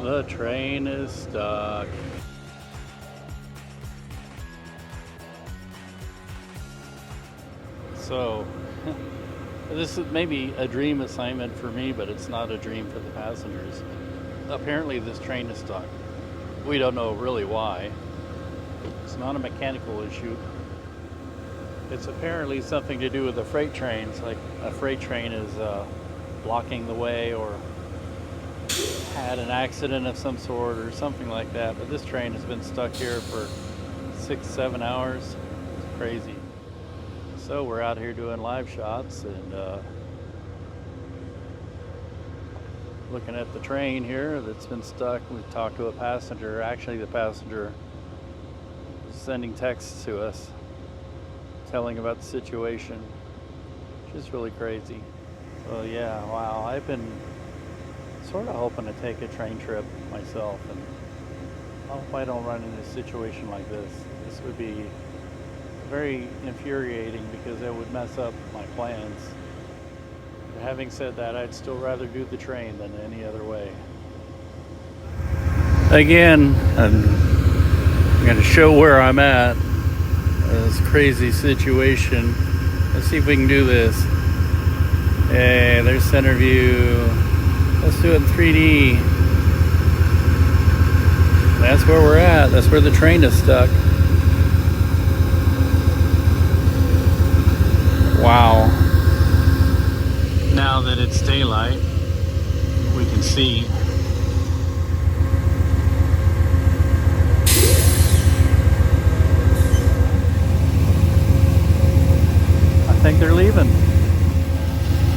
The train is stuck. So, this is maybe a dream assignment for me, but it's not a dream for the passengers. Apparently this train is stuck. We don't know really why. It's not a mechanical issue. It's apparently something to do with the freight trains, like a freight train is blocking the way or had an accident of some sort or something like that. But this train has been stuck here for 6-7 hours. It's crazy. So we're out here doing live shots and looking at the train here that's been stuck. We've talked to a passenger. Actually, the passenger is sending texts to us telling about the situation, which is really crazy. So yeah, wow, I've been sort of hoping to take a train trip myself, and I hope I don't run into a situation like this. This would be very infuriating because it would mess up my plans. But having said that, I'd still rather do the train than any other way. Again, I'm going to show where I'm at. This crazy situation. Let's see if we can do this. Hey, there's Centerview. Let's do it in 3D. That's where we're at. That's where the train is stuck. Wow. Now that it's daylight, we can see. I think they're leaving.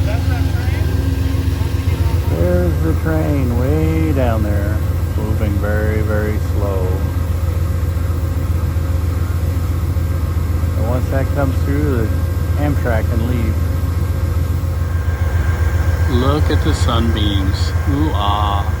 That's that train? There's the train way down there, moving very, very slow. And once that comes through, the Amtrak can leave. Look at the sunbeams. Ooh ah.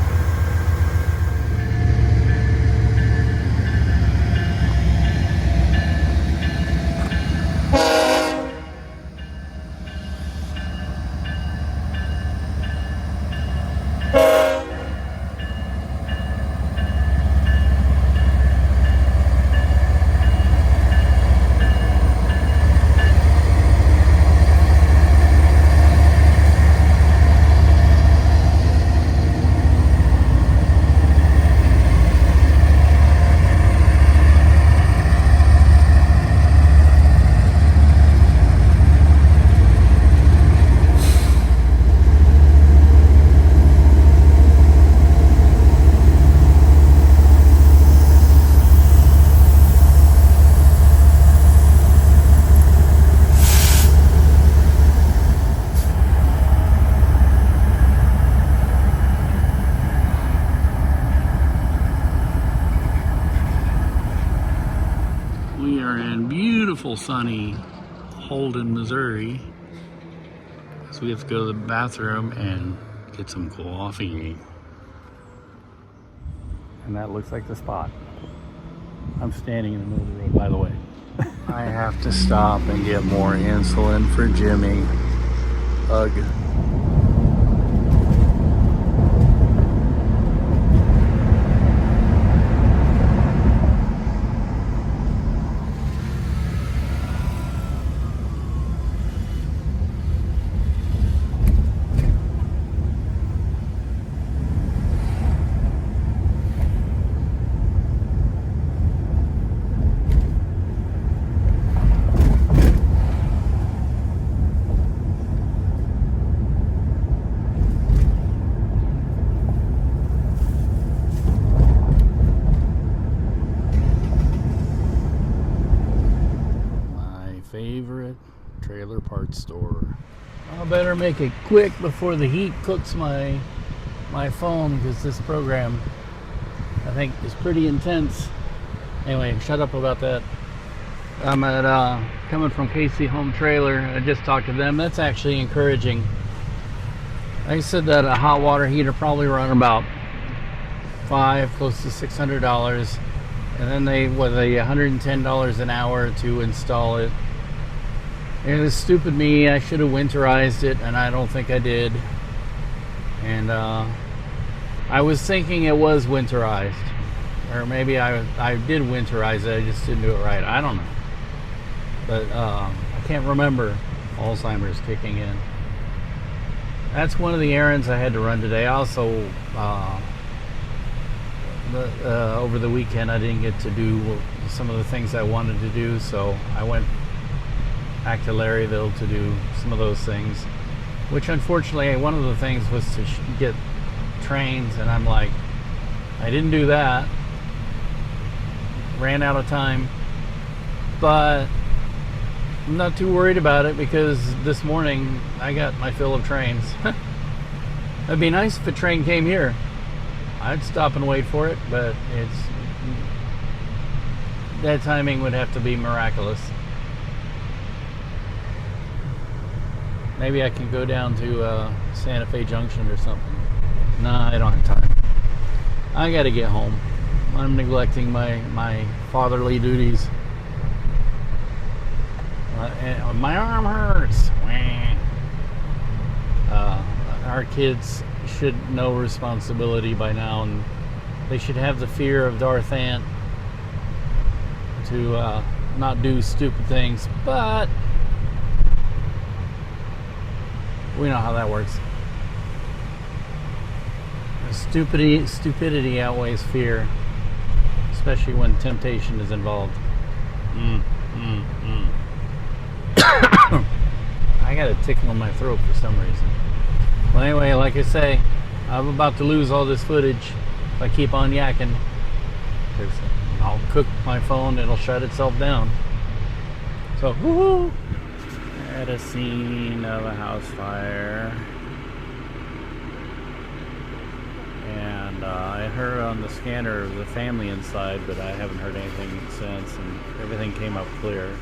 We are in beautiful sunny Holden, Missouri. So we have to go to the bathroom and get some coffee. And that looks like the spot. I'm standing in the middle of the road, by the way. I have to stop and get more insulin for Jimmy. Ugh. Favorite trailer parts store. I better make it quick before the heat cooks my phone, because this program I think is pretty intense. Anyway, shut up about that. I'm at coming from KC Home Trailer. I just talked to them. That's actually encouraging. They said that a hot water heater probably run about close to $600, and then they was $110 an hour to install it. It was stupid me. I should have winterized it, and I don't think I did. And I I was thinking it was winterized. Or maybe I did winterize it, I just didn't do it right. I don't know. But I can't remember. Alzheimer's kicking in. That's one of the errands I had to run today. Also, over the weekend I didn't get to do some of the things I wanted to do, so I went back to Larry Ville to do some of those things, which unfortunately one of the things was to get trains, and I'm like, I didn't do that, ran out of time, but I'm not too worried about it because this morning I got my fill of trains. It'd be nice if a train came here. I'd stop and wait for it, but that timing would have to be miraculous. Maybe I can go down to Santa Fe Junction or something. Nah, I don't have time. I gotta get home. I'm neglecting my fatherly duties. My arm hurts. Our kids should know responsibility by now, and they should have the fear of Darth Ant to not do stupid things, but we know how that works. Stupidity outweighs fear, especially when temptation is involved. I got a tickle in my throat for some reason. Well, anyway, like I say, I'm about to lose all this footage if I keep on yakking. Because I'll cook my phone, it'll shut itself down. So, woohoo! At a scene of a house fire. And I heard on the scanner the family inside, but I haven't heard anything since, and everything came up clear.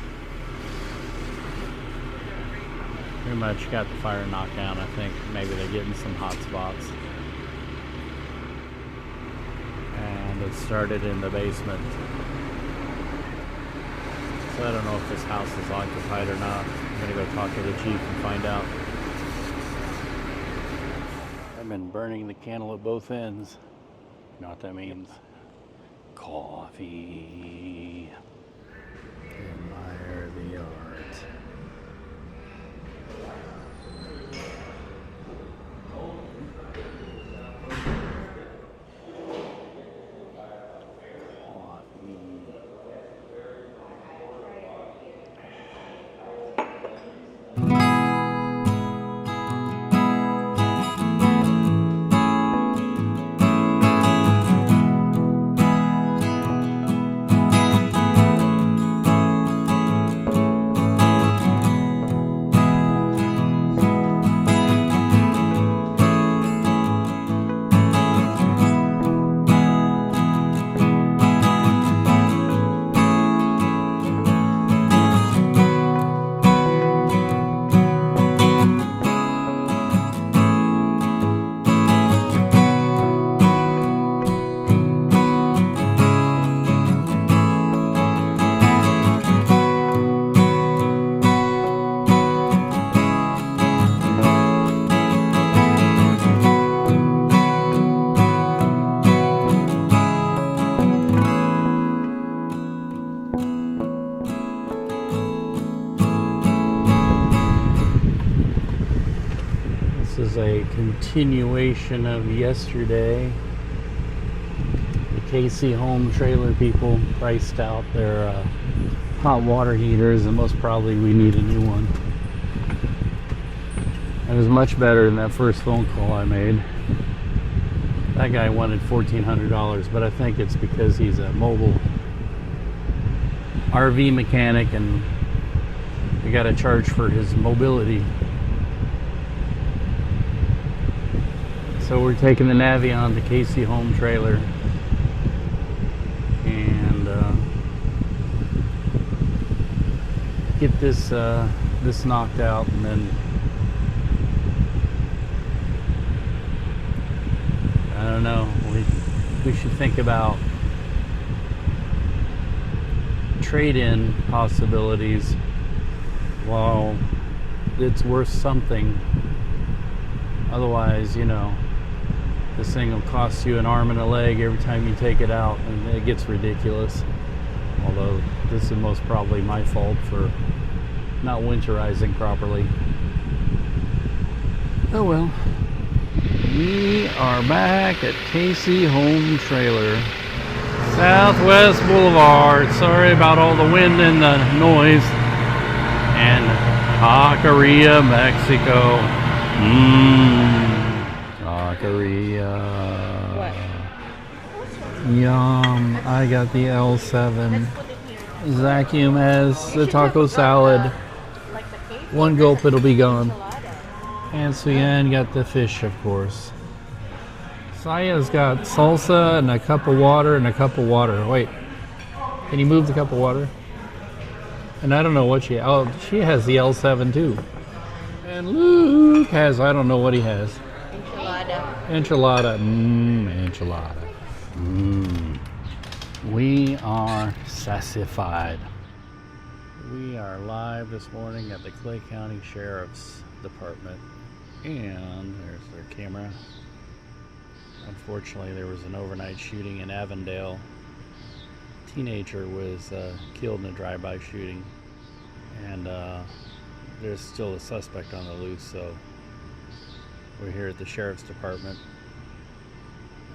Pretty much got the fire knocked down. I think maybe they're getting some hot spots. And it started in the basement. So I don't know if this house is occupied or not. I'm gonna go talk to the chief and find out. I've been burning the candle at both ends. You know what that means? Coffee. Admire the art. A continuation of yesterday. The KC Home trailer people priced out their hot water heaters, and most probably we need a new one. It was much better than that first phone call I made. That guy wanted $1,400, but I think it's because he's a mobile RV mechanic and we got to charge for his mobility. So we're taking the Navion to KC Home trailer and get this knocked out, and then I don't know, we should think about trade-in possibilities while it's worth something. Otherwise, you know, This thing will cost you an arm and a leg every time you take it out, and it gets ridiculous. Although this is most probably my fault for not winterizing properly. Oh well. We are back at Casey Home Trailer, Southwest Boulevard. Sorry about all the wind and the noise. And Taqueria, Mexico. Taqueria. What? Yum. I got the L7. Zakium has the taco salad. One gulp, it'll be gone. And Suyan got the fish, of course. Saya's got salsa and a cup of water and a cup of water. Wait, can you move the cup of water? And I don't know what she has the L7 too. And Luke has, I don't know what he has. Enchilada. Enchilada. Enchilada. We are sassified. We are live this morning at the Clay County Sheriff's Department. And there's their camera. Unfortunately, there was an overnight shooting in Avondale. A teenager was killed in a drive-by shooting. And there's still a suspect on the loose, so we're here at the Sheriff's Department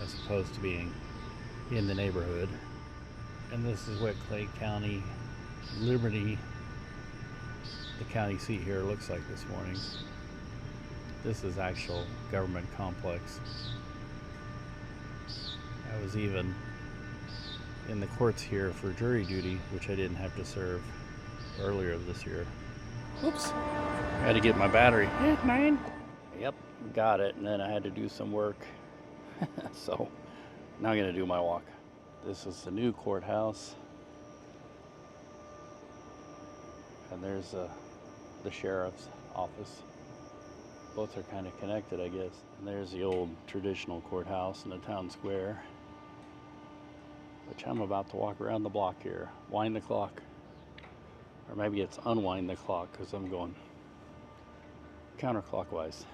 as opposed to being in the neighborhood. And this is what Clay County Liberty, the county seat here, looks like this morning. This is actual government complex. I was even in the courts here for jury duty, which I didn't have to serve earlier this year. Oops. I had to get my battery. Yeah, 9. Yep, got it. And then I had to do some work. So now I'm going to do my walk. This is the new courthouse. And there's the sheriff's office. Both are kind of connected, I guess. And there's the old traditional courthouse in the town square, which I'm about to walk around the block here. Wind the clock. Or maybe it's unwind the clock, because I'm going counterclockwise.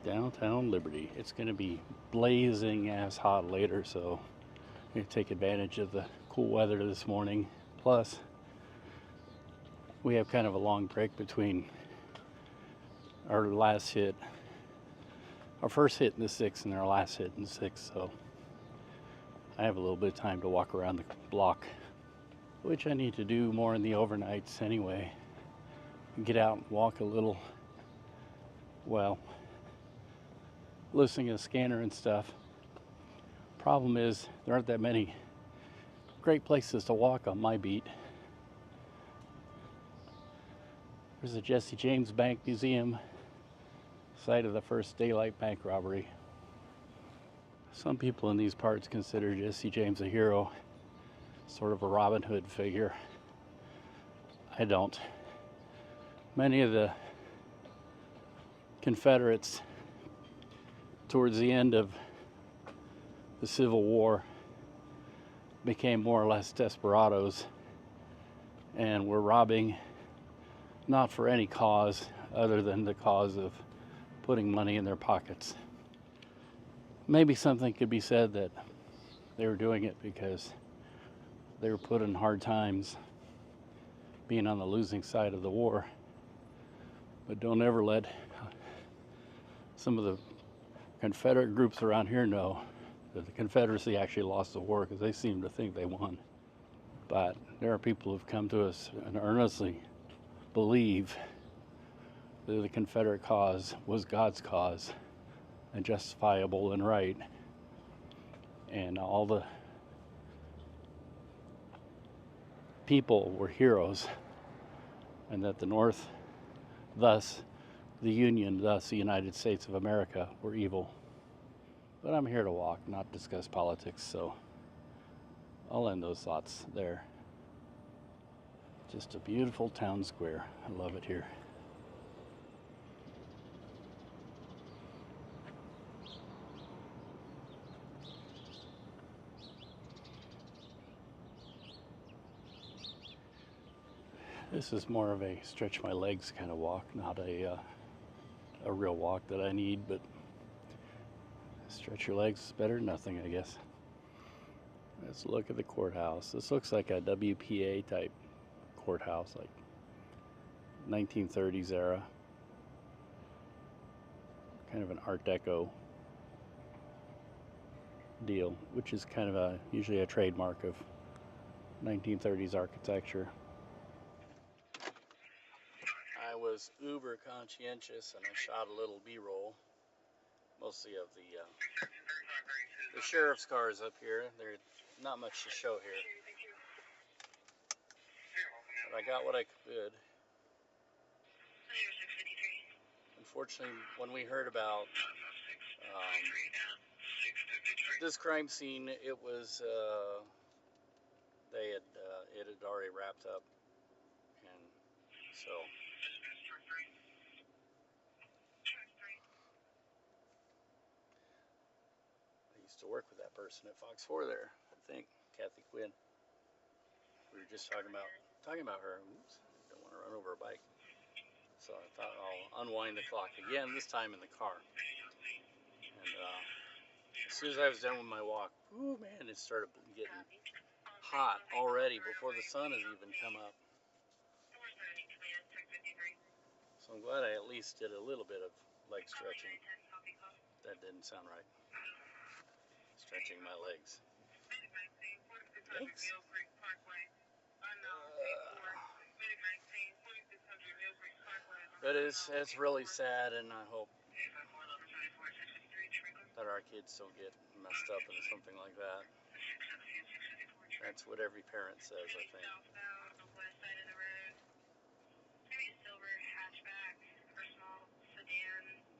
Downtown Liberty. It's going to be blazing ass hot later, so I'm going to take advantage of the cool weather this morning. Plus, we have kind of a long break between our last hit, our first hit in the 6th and our last hit in the 6th, so I have a little bit of time to walk around the block, which I need to do more in the overnights anyway. Get out and walk a little, well, listening to the scanner and stuff. Problem is, there aren't that many great places to walk on my beat. There's the Jesse James Bank Museum, site of the first daylight bank robbery. Some people in these parts consider Jesse James a hero, sort of a Robin Hood figure. I don't. Many of the Confederates towards the end of the Civil War became more or less desperados and were robbing not for any cause other than the cause of putting money in their pockets. Maybe something could be said that they were doing it because they were put in hard times being on the losing side of the war. But don't ever let some of the Confederate groups around here know that the Confederacy actually lost the war, because they seem to think they won. But there are people who've come to us and earnestly believe that the Confederate cause was God's cause and justifiable and right, and all the people were heroes, and that the North, thus the Union, thus the United States of America, were evil. But I'm here to walk, not discuss politics, so I'll end those thoughts there. Just a beautiful town square. I love it here. This is more of a stretch my legs kind of walk, not a a real walk that I need, but stretch your legs is better than nothing, I guess. Let's look at the courthouse. This looks like a WPA type courthouse, like 1930s era. Kind of an Art Deco deal, which is kind of usually a trademark of 1930s architecture. I was uber conscientious and I shot a little B-roll, mostly of the sheriff's cars up here. There's not much to show here, but I got what I could. Unfortunately, when we heard about this crime scene, it was it had already wrapped up, and so I used to work with that person at Fox 4 there, I think, Kathy Quinn. We were just talking about her. Oops, don't want to run over a bike. So I thought I'll unwind the clock again, this time in the car. And as soon as I was done with my walk, ooh man, it started getting hot already before the sun has even come up. So I'm glad I at least did a little bit of leg stretching. That didn't sound right. Stretching my legs. Thanks. But it's really sad, and I hope that our kids don't get messed up into something like that. That's what every parent says, I think.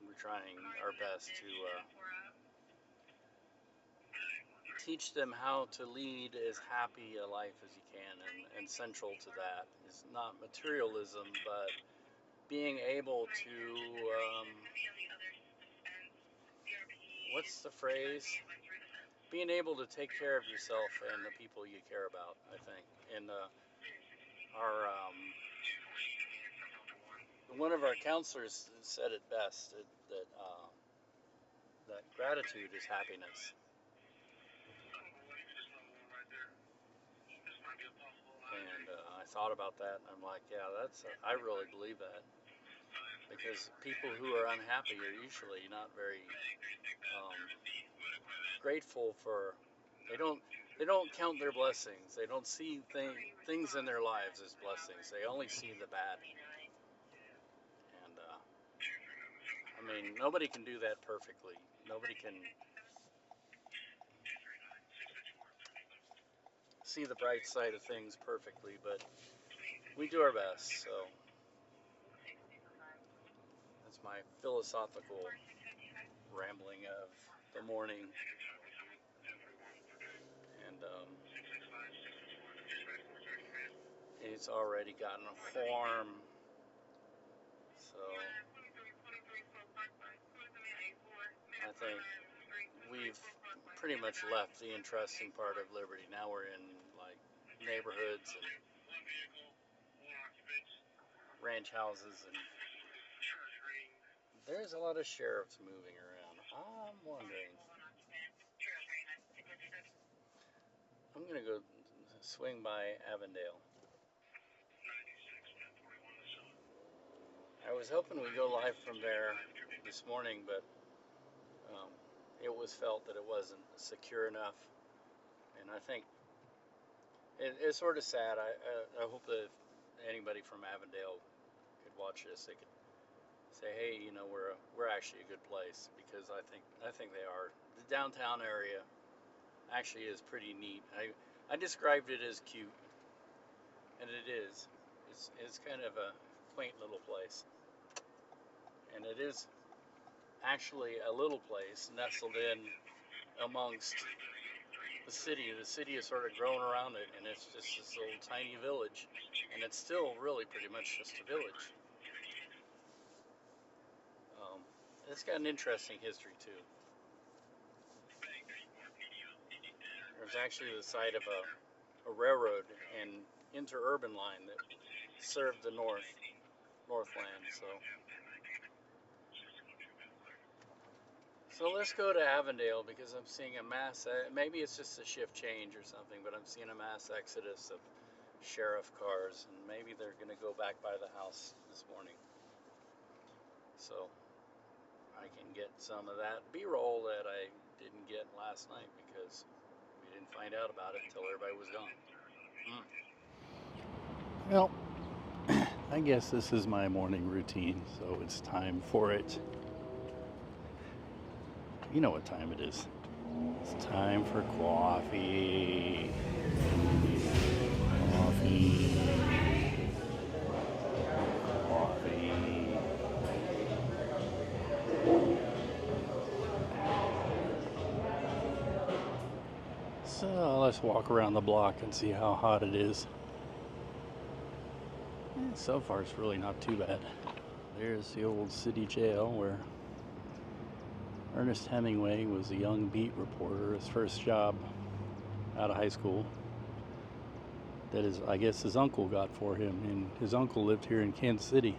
We're trying our best to teach them how to lead as happy a life as you can, and central to that is not materialism, but being able to, what's the phrase? Being able to take care of yourself and the people you care about, I think. And one of our counselors said it best, that gratitude is happiness. And I thought about that, and I'm like, yeah, I really believe that. Because people who are unhappy are usually not very grateful for. They don't count their blessings. They don't see things in their lives as blessings. They only see the bad. And I mean, nobody can do that perfectly. Nobody can see the bright side of things perfectly, but we do our best. So that's my philosophical rambling of the morning. And it's already gotten warm, so I think we've pretty much left the interesting part of Liberty. Now we're in like neighborhoods and ranch houses, and there's a lot of sheriffs moving around. I'm wondering, I'm gonna go swing by Avondale. I was hoping we'd go live from there this morning, but it was felt that it wasn't secure enough, and I think it's sort of sad. I hope that if anybody from Avondale could watch this, they could say, hey, you know, we're actually a good place, because I think they are. The downtown area actually is pretty neat. I described it as cute, and it is. It's kind of a quaint little place, and it is actually a little place nestled in amongst the city. The city has sort of grown around it, and it's just this little tiny village, and it's still really pretty much just a village. It's got an interesting history too. There's actually the site of a railroad and interurban line that served the Northland. So So let's go to Avondale because I'm seeing a mass, maybe it's just a shift change or something, but I'm seeing a mass exodus of sheriff cars, and maybe they're going to go back by the house this morning. So I can get some of that B-roll that I didn't get last night because we didn't find out about it until everybody was gone. Well, I guess this is my morning routine, so it's time for it. You know what time it is. It's time for coffee. Coffee. Coffee. So let's walk around the block and see how hot it is. So far it's really not too bad. There's the old city jail where Ernest Hemingway was a young beat reporter, his first job out of high school. That is, I guess his uncle got for him, and his uncle lived here in Kansas City.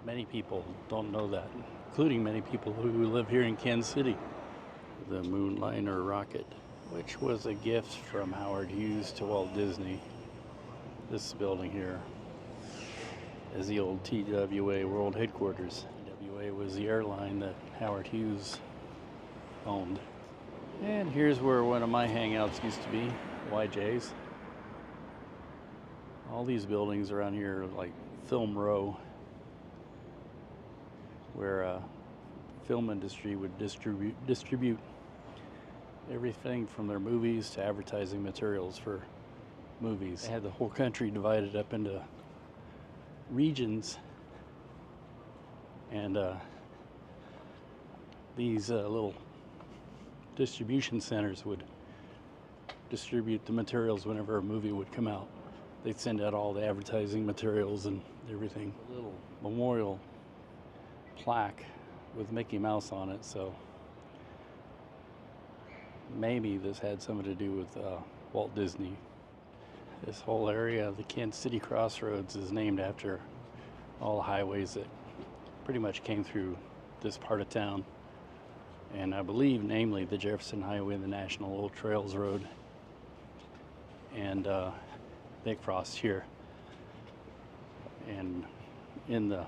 Many people don't know that, including many people who live here in Kansas City. The Moonliner rocket, which was a gift from Howard Hughes to Walt Disney. This building here is the old TWA World Headquarters. TWA was the airline that Howard Hughes owned. And here's where one of my hangouts used to be, YJ's. All these buildings around here are like Film Row, where film industry would distribute everything from their movies to advertising materials for movies. They had the whole country divided up into regions, and these little distribution centers would distribute the materials whenever a movie would come out. They'd send out all the advertising materials and everything. A little memorial plaque with Mickey Mouse on it, so maybe this had something to do with Walt Disney. This whole area of the Kansas City Crossroads is named after all the highways that pretty much came through this part of town. And I believe, namely, the Jefferson Highway and the National Old Trails Road. And they crossed here. And in the,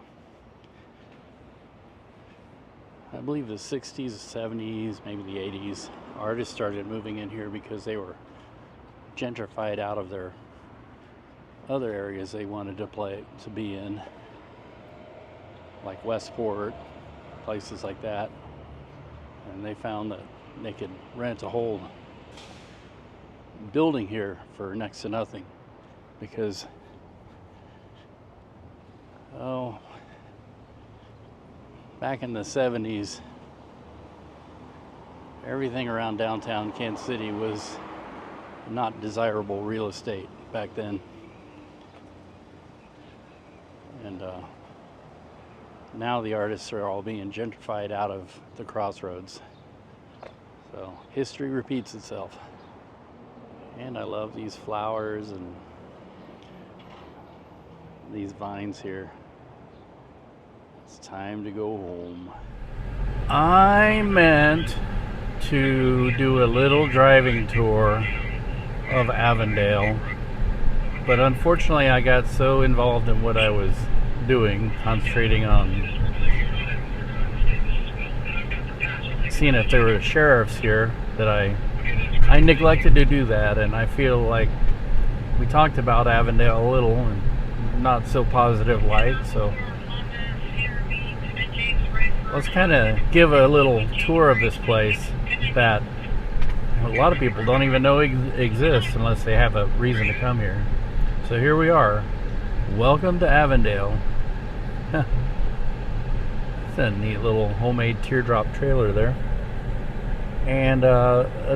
I believe the 60s, 70s, maybe the 80s, artists started moving in here because they were gentrified out of their other areas they wanted to be in, like Westport, places like that. And they found that they could rent a whole building here for next to nothing because, back in the 70s, everything around downtown Kansas City was not desirable real estate back then. And now the artists are all being gentrified out of the crossroads. So history repeats itself. And I love these flowers and these vines here. It's time to go home. I meant to do a little driving tour of Avondale, but unfortunately I got so involved in what I was doing, concentrating on seeing if there were sheriffs here, that I neglected to do that. And I feel like we talked about Avondale a little in not so positive light, so let's kind of give a little tour of this place that a lot of people don't even know exists unless they have a reason to come here. So here we are. Welcome to Avondale. It's a neat little homemade teardrop trailer there. And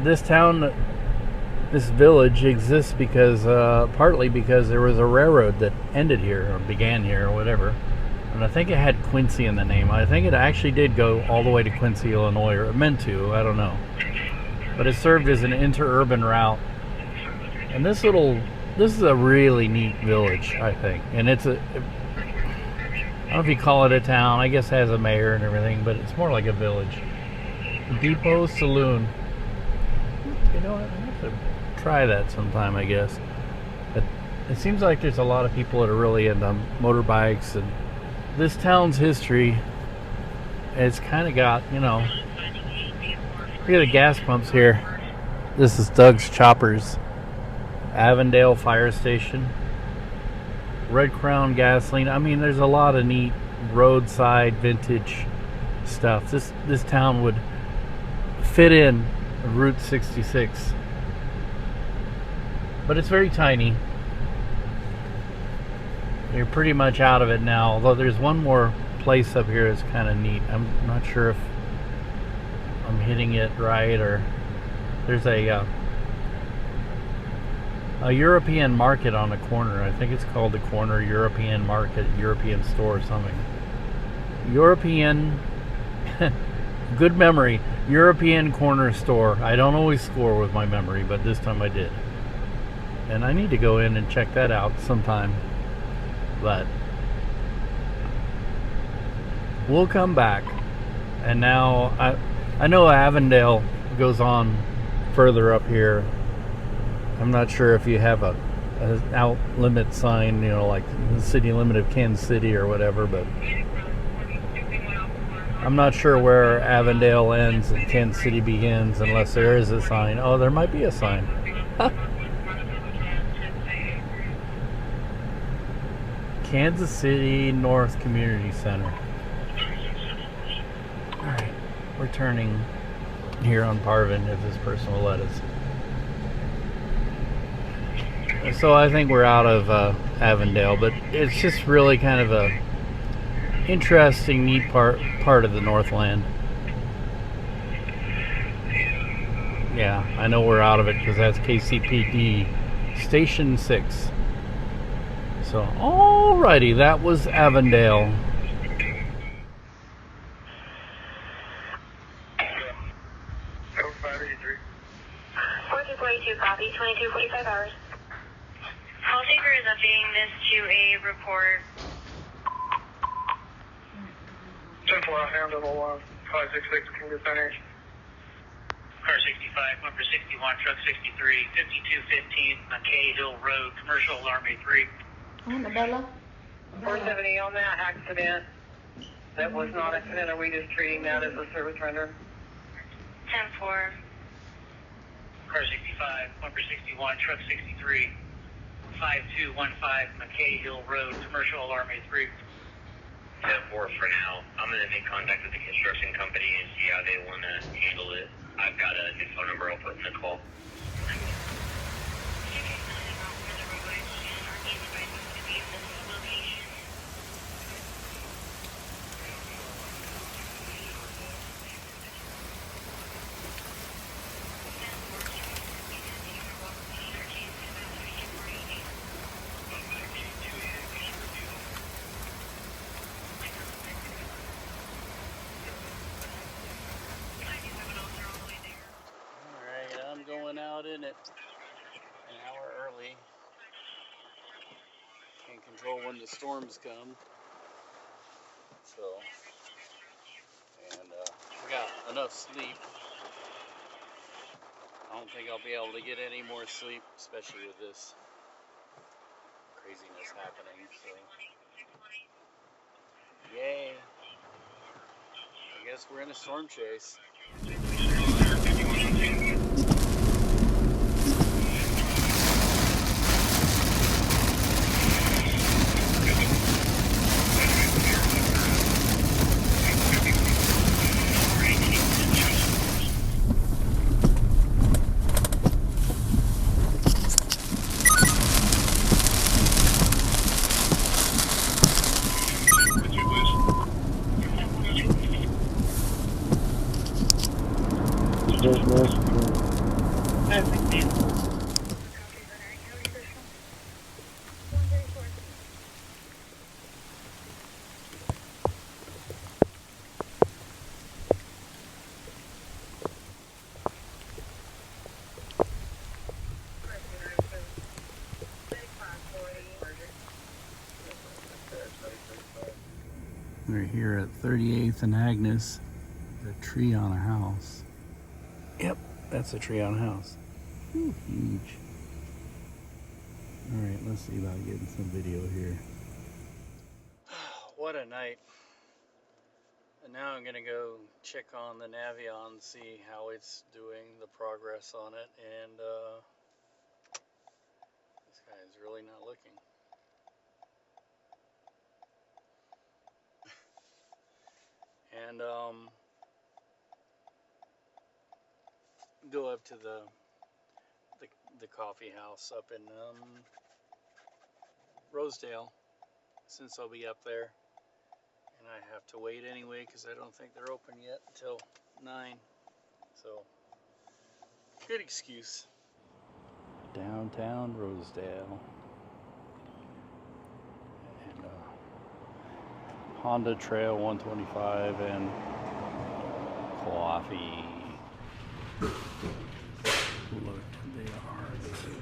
this town, this village exists because partly because there was a railroad that ended here or began here or whatever. And I think it had Quincy in the name. I think it actually did go all the way to Quincy, Illinois, or it meant to, I don't know. But it served as an interurban route. And this is a really neat village, I think. And it's I don't know if you call it a town. I guess it has a mayor and everything, but it's more like a village. Depot Saloon. You know what? I have to try that sometime, I guess. But it seems like there's a lot of people that are really into motorbikes, and this town's history, it's kind of got, you know, look at the gas pumps here. This is Doug's Choppers, Avondale Fire Station, Red Crown Gasoline. I mean, there's a lot of neat roadside vintage stuff. This town would fit in Route 66, but it's very tiny. You're pretty much out of it now, although there's one more place up here that's kind of neat. I'm not sure if I'm hitting it right, or there's a European market on the corner. I think it's called the Corner European Market, European Store or something. European, good memory, European Corner Store. I don't always score with my memory, but this time I did. And I need to go in and check that out sometime. But we'll come back. And now I know Avondale goes on further up here. I'm not sure if you have a out limit sign, you know, like the city limit of Kansas City or whatever, but I'm not sure where Avondale ends and Kansas City begins unless there is a sign. Oh, there might be a sign. Kansas City North Community Center. Alright, we're turning here on Parvin if this person will let us. So I think we're out of Avondale, but it's just really kind of a interesting, neat part of the Northland. Yeah, I know we're out of it because that's KCPD Station 6. So, alrighty, that was Avondale. Over 583. 4242, copy, 2245 hours. Call taker is updating this to a report. 10-4, Avondale 566, King Center. Car 65, bumper 61, truck 63, 5215 McKay Hill Road, commercial alarm A3. Annabella? 470 on that accident. That was not an accident. Are we just treating that as a service render? 10-4. Car 65, bumper 61, truck 63, 5215 McKay Hill Road, commercial alarm A3. 10-4 for now. I'm going to make contact with the construction company and see how they want to handle it. I've got a new phone number I'll put in the call. Going out in it an hour early. Can't control when the storms come. So, and I got enough sleep. I don't think I'll be able to get any more sleep, especially with this craziness happening. So, yay. I guess we're in a storm chase. We're here at 38th and Agnes, the tree on a house. Yep, that's a tree on a house. Ooh, huge. Alright, let's see about getting some video here. What a night. And now I'm gonna go check on the Navion, see how it's doing, the progress on it, and this guy is really not looking. And go up to the coffee house up in Rosedale, since I'll be up there, and I have to wait anyway because I don't think they're open yet until 9. So good excuse. Downtown Rosedale, and Honda Trail 125 and coffee. Look, they are coffee.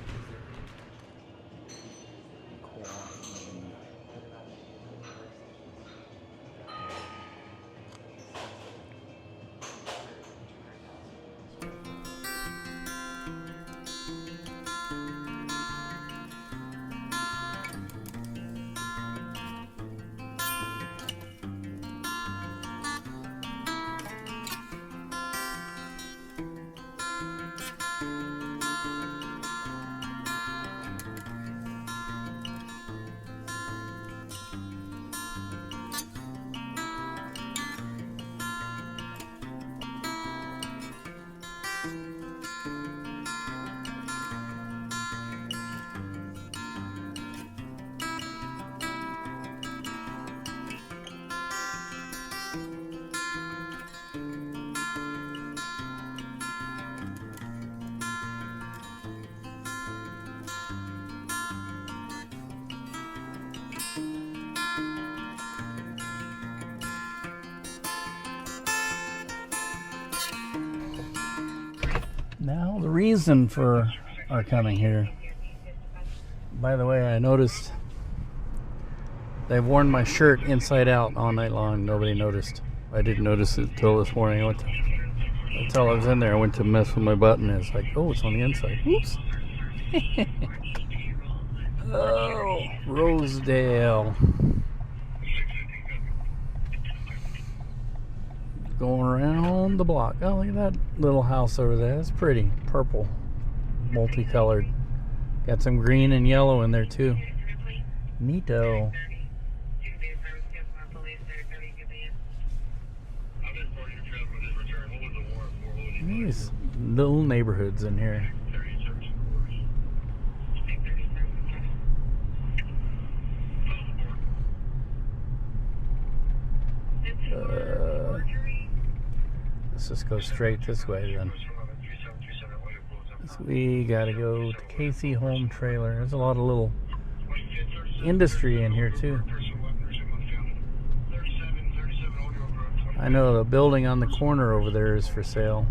Now the reason for our coming here. By the way, I noticed they've worn my shirt inside out all night long. Nobody noticed. I didn't notice it until this morning. Until I was in there, I went to mess with my button. And it's like, oh, it's on the inside. Oops. Oh, Rosedale. Going around the block. Oh, look at that little house over there. It's pretty. Purple. Multicolored. Got some green and yellow in there too. Neato. These little neighborhoods in here. Let's just go straight this way then. So we gotta go to Casey Home Trailer. There's a lot of little industry in here too. I know the building on the corner over there is for sale.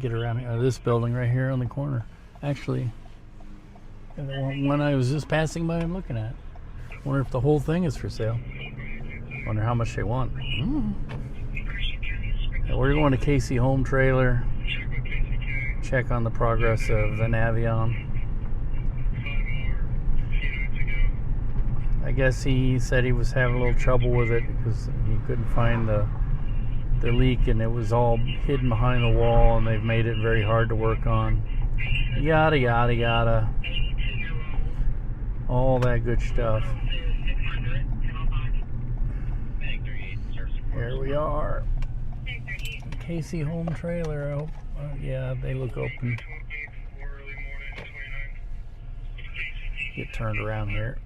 Get around here. This building right here on the corner. Actually, the one I was just passing by and looking at. Wonder if the whole thing is for sale. Wonder how much they want. We're going to Casey Home Trailer. Check on the progress of the Navion. I guess he said he was having a little trouble with it because he couldn't find the leak, and it was all hidden behind the wall, and they've made it very hard to work on. Yada yada yada. All that good stuff. Here we are. Casey Home Trailer. Oh, yeah, they look open. Get turned around here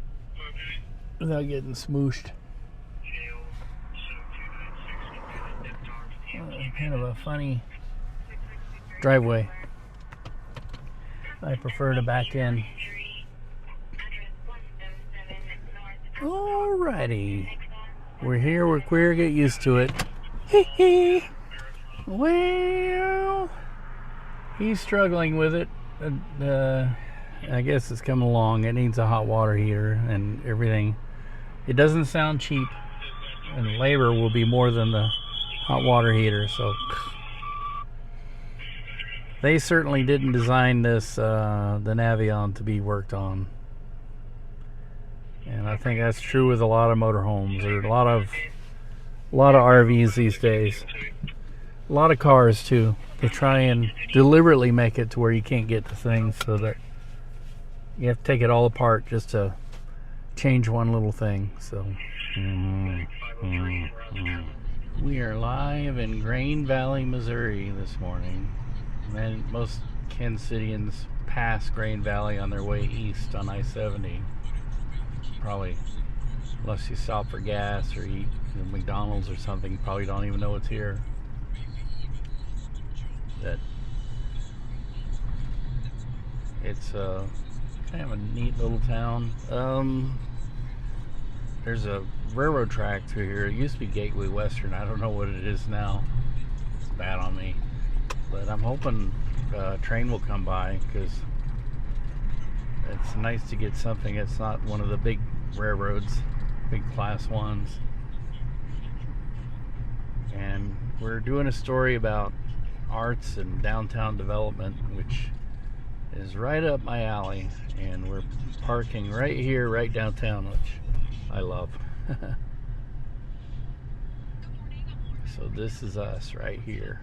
without getting smooshed. Kind of a funny driveway. I prefer to back in. Alrighty. We're here, we're queer, get used to it. Hee hee. Well, He's struggling with it. I guess it's coming along. It needs a hot water heater and everything. It doesn't sound cheap, and labor will be more than the hot water heater. So they certainly didn't design this the Navion to be worked on, and I think that's true with a lot of motorhomes or a lot of RVs these days. A lot of cars too. They try and deliberately make it to where you can't get to things so that you have to take it all apart just to change one little thing. So we are live in Grain Valley, Missouri this morning. And most Kansas Cityans pass Grain Valley on their way east on I-70. Probably, unless you stop for gas or eat at McDonald's or something, probably don't even know it's here. That it's kind of a neat little town. There's a railroad track through here. It used to be Gateway Western. I don't know what it is now. It's bad on me. But I'm hoping a train will come by, because it's nice to get something that's not one of the big railroads, big class ones. And we're doing a story about arts and downtown development, which is right up my alley, and we're parking right here, right downtown, which I love. So this is us right here.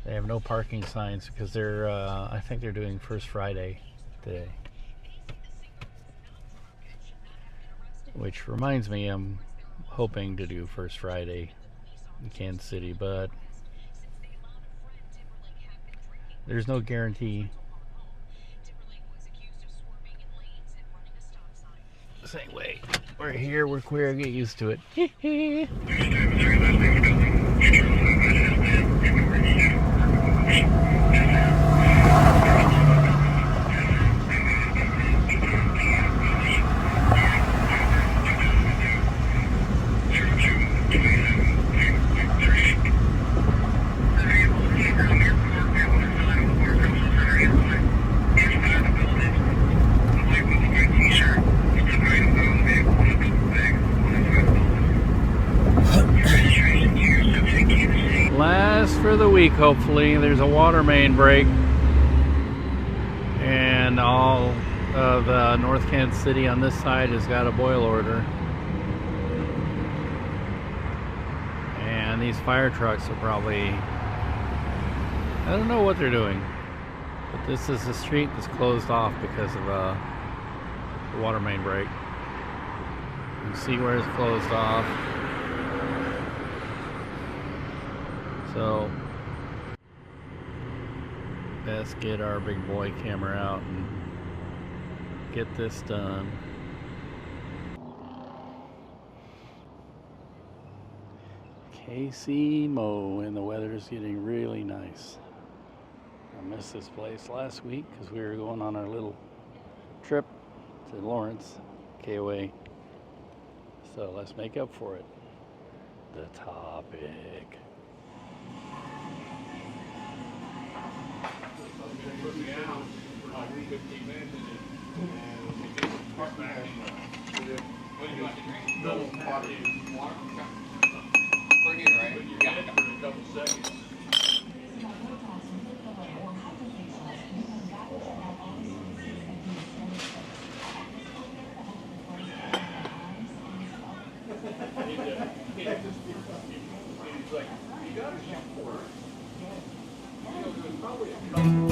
They have no parking signs because they're I think they're doing First Friday today. Which reminds me, I'm hoping to do First Friday in Kansas City, but there's no guarantee. Same way. We're here, we're queer, get used to it. Last for the week, hopefully. There's a water main break, and all of North Kansas City on this side has got a boil order. And these fire trucks are probably, I don't know what they're doing, but this is a street that's closed off because of the water main break. You can see where it's closed off. So let's get our big boy camera out and get this done. KC Mo, and the weather's getting really nice. I missed this place last week because we were going on our little trip to Lawrence, KOA. So let's make up for it. The topic. Put me out for like 15 minutes and park back. What do you want to drink? No water. Water? We're here, right? Yeah. For a couple seconds. He's like, you got to have water. There's probably a couple.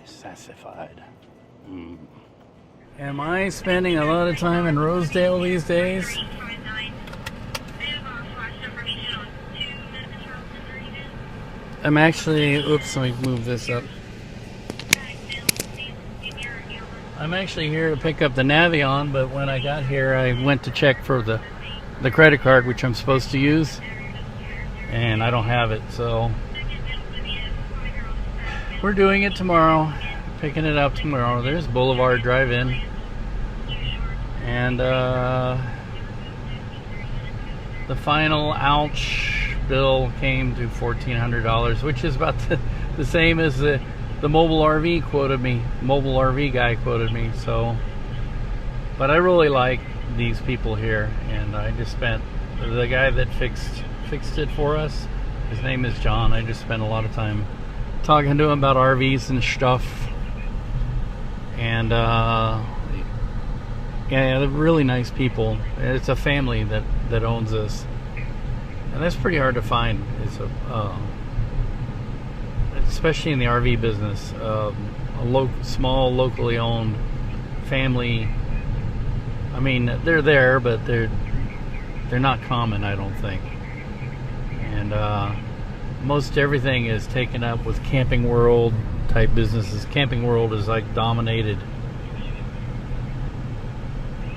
sassified. Am I spending a lot of time in Rosedale these days? I'm actually, oops, let me move this up. I'm actually here to pick up the Navion, but when I got here, I went to check for the credit card, which I'm supposed to use, and I don't have it, so we're doing it tomorrow, picking it up tomorrow. There's Boulevard Drive-In, and the final ouch bill came to $1,400, which is about the same as the mobile RV guy quoted me. So, but I really like these people here, and I just spent, the guy that fixed it for us, his name is John. I just spent a lot of time talking to him about RVs and stuff, and yeah, they're really nice people. It's a family that owns this, and that's pretty hard to find. It's especially in the RV business, a small locally owned family. I mean, they're there, but they're not common, I don't think. And most everything is taken up with Camping World type businesses. Camping World is like dominated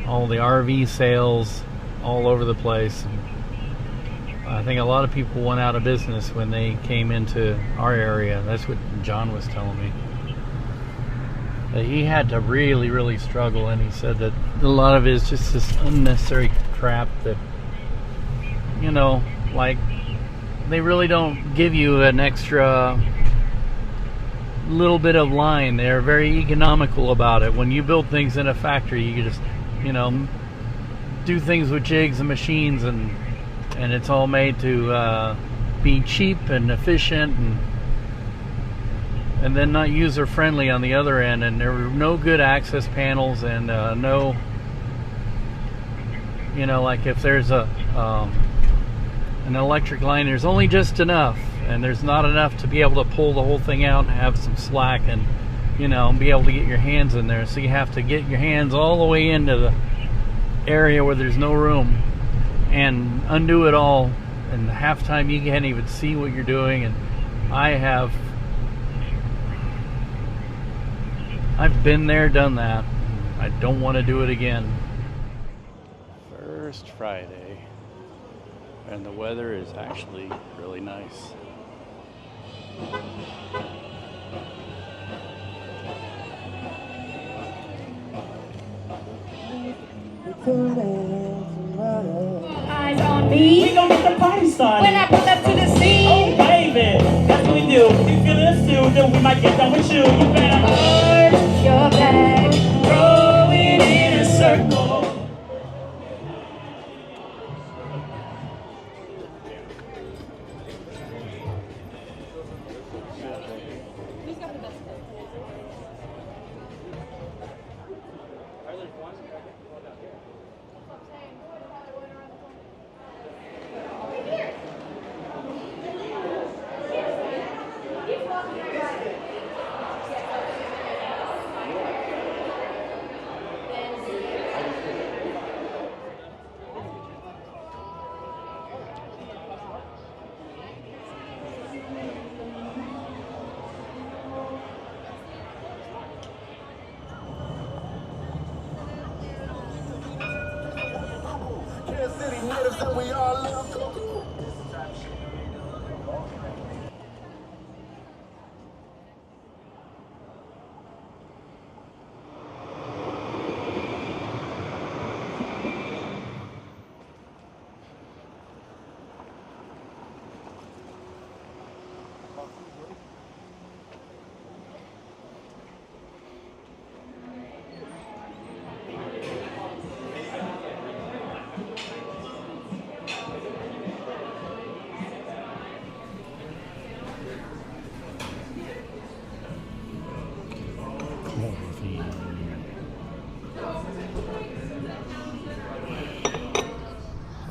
all the RV sales all over the place. I think a lot of people went out of business when they came into our area. That's what John was telling me. He had to really, really struggle, and he said that a lot of it is just this unnecessary crap that, you know, like, they really don't give you an extra little bit of line. They're very economical about it. When you build things in a factory, you just, you know, do things with jigs and machines, and it's all made to be cheap and efficient, and then not user friendly on the other end. And there were no good access panels, and no, you know, like if there's an electric line, there's only just enough, and there's not enough to be able to pull the whole thing out and have some slack, and, you know, be able to get your hands in there. So you have to get your hands all the way into the area where there's no room and undo it all, and half time you can't even see what you're doing. And I've been there, done that. I don't want to do it again. First Friday, and the weather is actually really nice. Eyes on me. We gon' get the party started. When I pull up to the scene. Oh, baby, that's what we do. If you feel this too, then we might get done with you. You better arch Your back. roll it in a circle.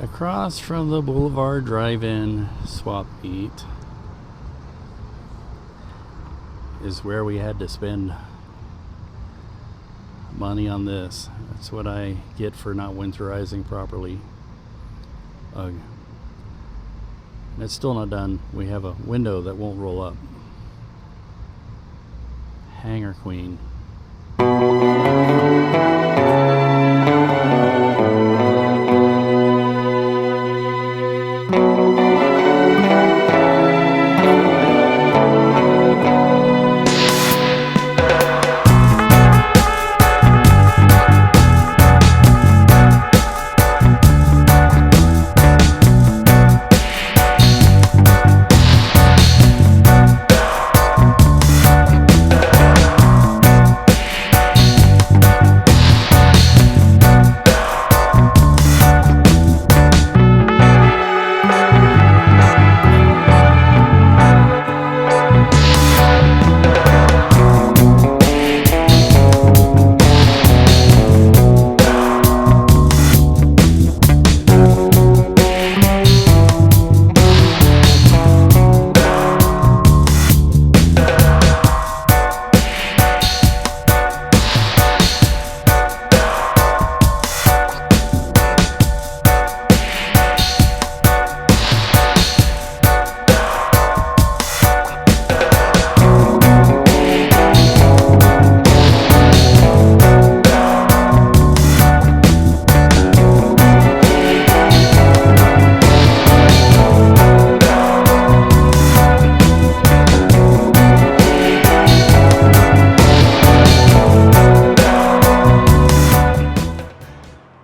Across from the Boulevard Drive-In swap meet is where we had to spend money on this. That's what I get for not winterizing properly. And it's still not done. We have a window that won't roll up. Hanger queen.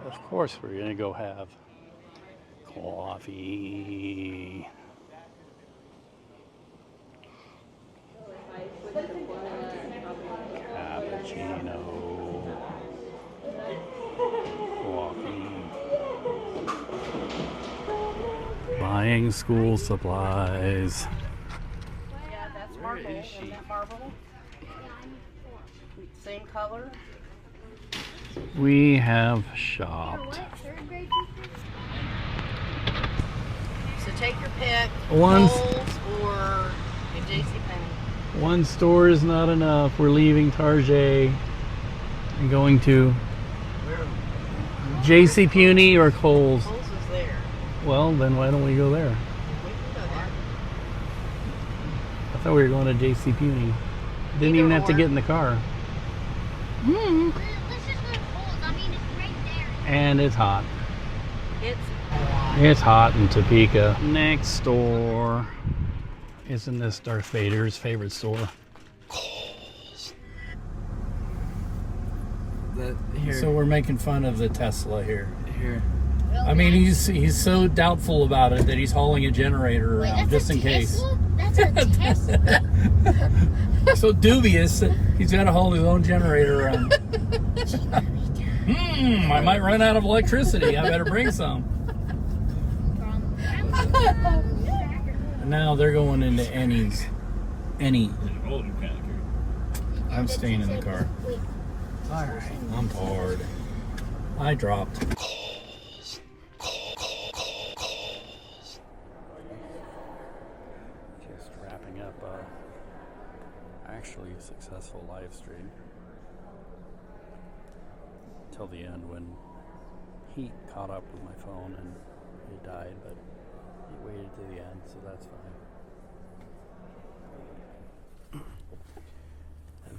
Of course we're gonna go have coffee. Cappuccino. Coffee. Buying school supplies. Yeah, that's marble. Isn't that marble? Same color? We have shopped. So take your pick. One- Kohl's or your JCPenney. One store is not enough. We're leaving Target and going to JCPenney or Kohl's. Kohl's is there. Well, then why don't we go there? We can go there. I thought we were going to JCPenney. Didn't even have to or. get in the car. Let's just go to Kohl's. I mean, it's right there. And it's hot. It's It's hot in Topeka. Next door. Isn't this Darth Vader's favorite store? Kohl's. So we're making fun of the Tesla here. I mean, he's so doubtful about it that he's hauling a generator around just in case. That's a Tesla. So dubious that he's got to haul his own generator around. I might run out of electricity. I better bring some. And now they're going into Annie's. Annie. I'm staying in the car. Alright. I'm bored. I dropped. Just wrapping up actually a successful live stream till the end when heat caught up with my phone and it died, but it waited to the end, so that's fine.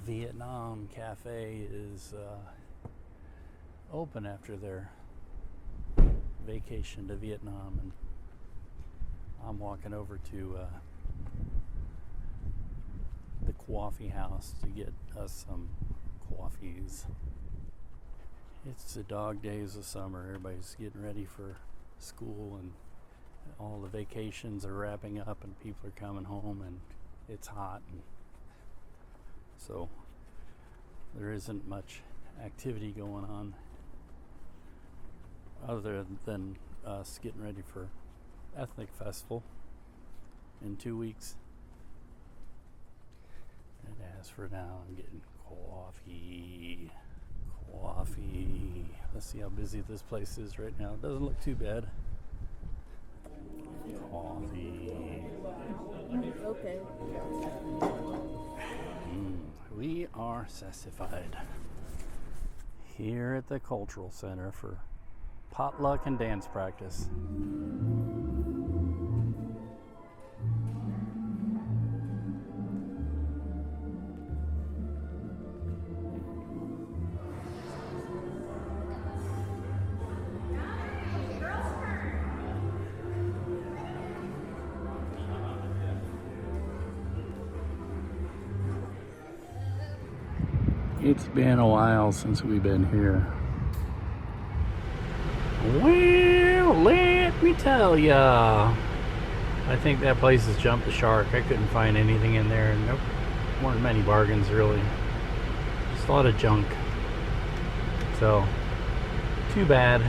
Vietnam Cafe is open after their vacation to Vietnam, and I'm walking over to the coffee house to get us some coffees. It's the dog days of summer. Everybody's getting ready for school and all the vacations are wrapping up and people are coming home and it's hot, and so there isn't much activity going on other than us getting ready for Ethnic Festival in 2 weeks. And as for now, I'm getting coffee. Let's see how busy this place is right now. It doesn't look too bad. Coffee. okay. We are sassified here at the Cultural Center for potluck and dance practice. It's been a while since we've been here. Well, let me tell ya. I think that place has jumped the shark. I couldn't find anything in there. Nope. Weren't many bargains, really. Just a lot of junk. So, too bad.